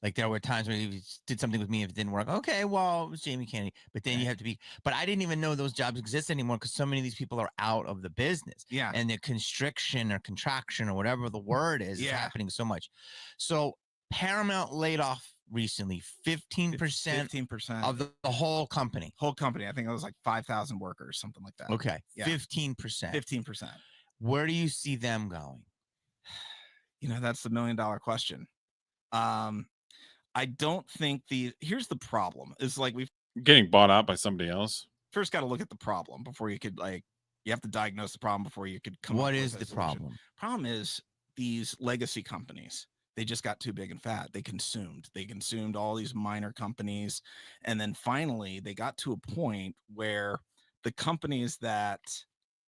Like, there were times when he did something with me, if it didn't work, okay, well, it was Jamie Kennedy. But then you have to be, but I didn't even know those jobs exist anymore because so many of these people are out of the business. Yeah. And the constriction or contraction or whatever the word is happening so much. So Paramount laid off recently 15% 15% of the whole company. Whole company. I think it was like 5,000 workers, something like that. Okay. Yeah. 15%. 15%. Where do you see them going? You know, that's the $1 million question. I don't think here's the problem. It's like we've Getting bought out by somebody else. first got to look at the problem before you could, like, you have to diagnose the problem before you could come What up is with a the solution. problem? Problem is these legacy companies, they just got too big and fat. They consumed all these minor companies. And then finally they got to a point where the companies that,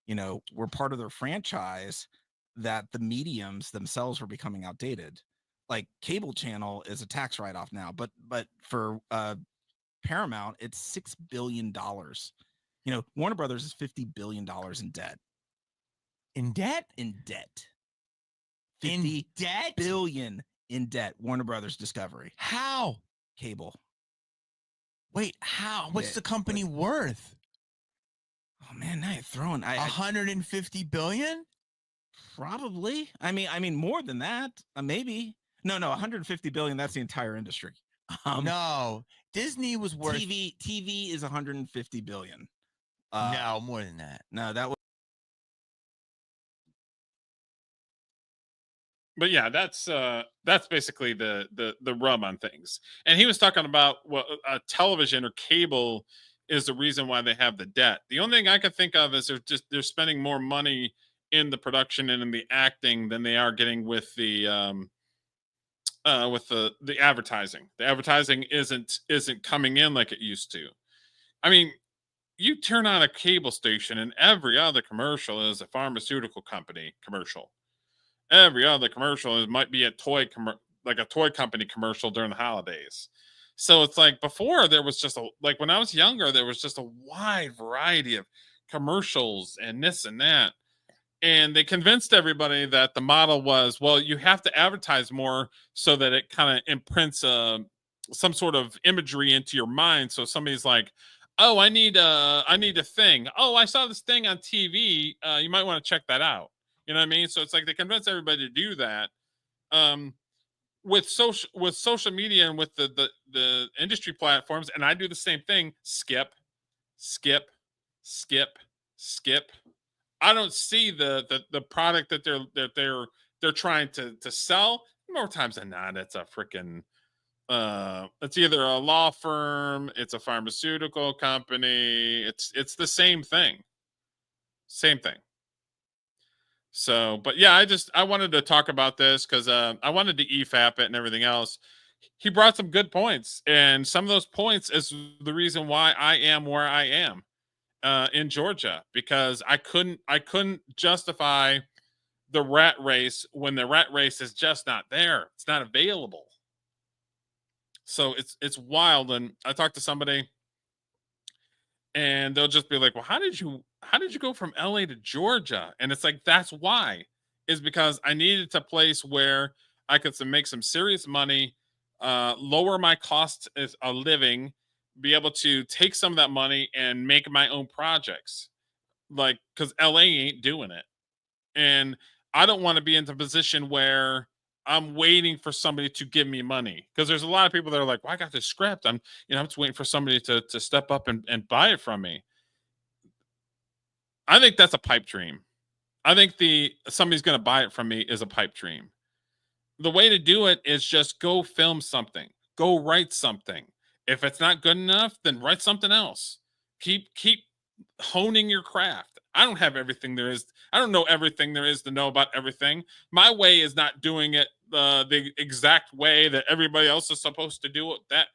you know, were part of their franchise, that the mediums themselves were becoming outdated. Like cable channel is a tax write-off now, but for Paramount, it's $6 billion. You know, Warner Brothers is $50 billion in debt. In debt? In debt. In debt? Billion in debt. Warner Brothers Discovery. How? Cable. Wait, how? What's the company worth? Oh man, now you're throwing 150 billion? Probably. I mean more than that. Maybe. No, 150 billion. That's the entire industry. No, Disney was worth. TV is 150 billion. No, more than that. No, that was. But yeah, that's basically the rub on things. And he was talking about television or cable is the reason why they have the debt. The only thing I can think of is they're spending more money in the production and in the acting than they are getting with the advertising. The advertising isn't coming in like it used to. I mean, you turn on a cable station and every other commercial is a pharmaceutical company commercial. Every other commercial might be a toy company commercial during the holidays. So it's like before there was just like when I was younger, there was just a wide variety of commercials and this and that. And they convinced everybody that the model was, well, you have to advertise more so that it kind of imprints some sort of imagery into your mind. So somebody's like, oh, I need a thing. Oh, I saw this thing on TV. You might want to check that out. You know what I mean? So it's like they convince everybody to do that. With social media and with the industry platforms, and I do the same thing. Skip. I don't see the product that they're trying to sell. More times than not, it's a freaking it's either a law firm, it's a pharmaceutical company, it's the same thing. So, but yeah, I wanted to talk about this because I wanted to EFAP it and everything else. He brought some good points, and some of those points is the reason why I am where I am in Georgia, because I couldn't justify the rat race when the rat race is just not there. It's not available. So it's wild. And I talked to somebody and they'll just be like, well, how did you go from LA to Georgia? And it's like, that's why, is because I needed a place where I could make some serious money, lower my cost of living, be able to take some of that money and make my own projects. Like, because LA ain't doing it. And I don't want to be in the position where I'm waiting for somebody to give me money, because there's a lot of people that are like, well, I got this script. I'm just waiting for somebody to step up and buy it from me. I think that's a pipe dream. I think somebody's going to buy it from me is a pipe dream. The way to do it is just go film something, go write something. If it's not good enough, then write something else. Keep honing your craft. I don't have everything there is. I don't know everything there is to know about everything. My way is not doing it the exact way that everybody else is supposed to do it. That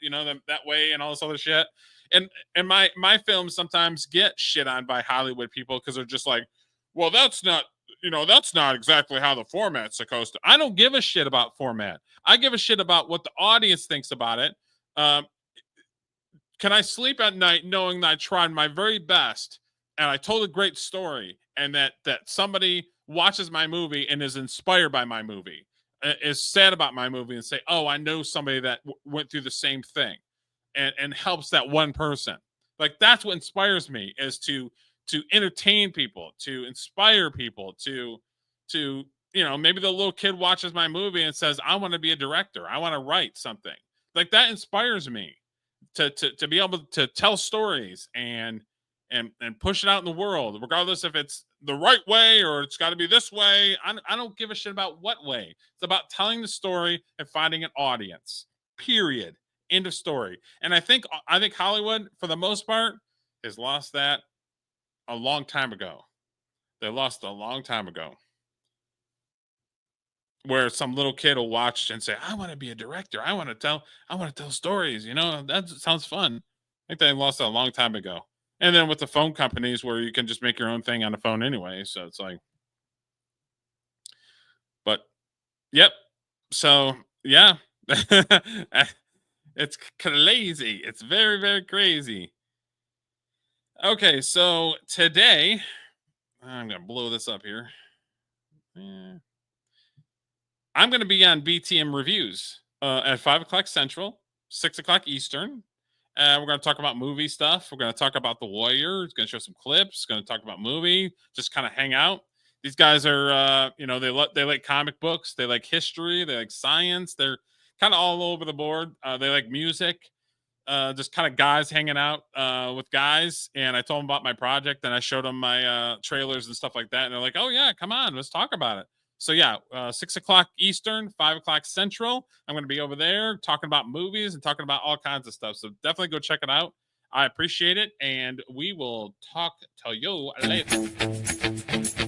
way and all this other shit. And my films sometimes get shit on by Hollywood people because they're just like, well, that's not exactly how the format's supposed to. I don't give a shit about format. I give a shit about what the audience thinks about it. Can I sleep at night knowing that I tried my very best and I told a great story, and that somebody watches my movie and is inspired by my movie, is sad about my movie, and say, "Oh, I know somebody that went through the same thing," and helps that one person. Like that's what inspires me, is to entertain people, to inspire people, to maybe the little kid watches my movie and says, "I want to be a director. I want to write something." Like that inspires me to be able to tell stories and push it out in the world, regardless if it's the right way or it's got to be this way. I don't give a shit about what way. It's about telling the story and finding an audience. Period. End of story. And I think Hollywood, for the most part, has lost that a long time ago. They lost a long time ago. Where some little kid will watch and say, "I want to be a director. I want to tell stories." That sounds fun. I think they lost that a long time ago. And then with the phone companies, where you can just make your own thing on the phone anyway, so it's like, but yep. So yeah, it's crazy. It's very, very crazy. Okay, so today I'm gonna blow this up here. I'm going to be on BTM Reviews at 5 o'clock Central, 6 o'clock Eastern. We're going to talk about movie stuff. We're going to talk about The Warrior. It's going to show some clips. Going to talk about movie. Just kind of hang out. These guys are, they like comic books. They like history. They like science. They're kind of all over the board. They like music. Just kind of guys hanging out with guys. And I told them about my project, and I showed them my trailers and stuff like that. And they're like, "Oh yeah, come on, let's talk about it." So yeah, 6 o'clock Eastern, 5 o'clock Central. I'm going to be over there talking about movies and talking about all kinds of stuff. So definitely go check it out. I appreciate it, and we will talk to you later.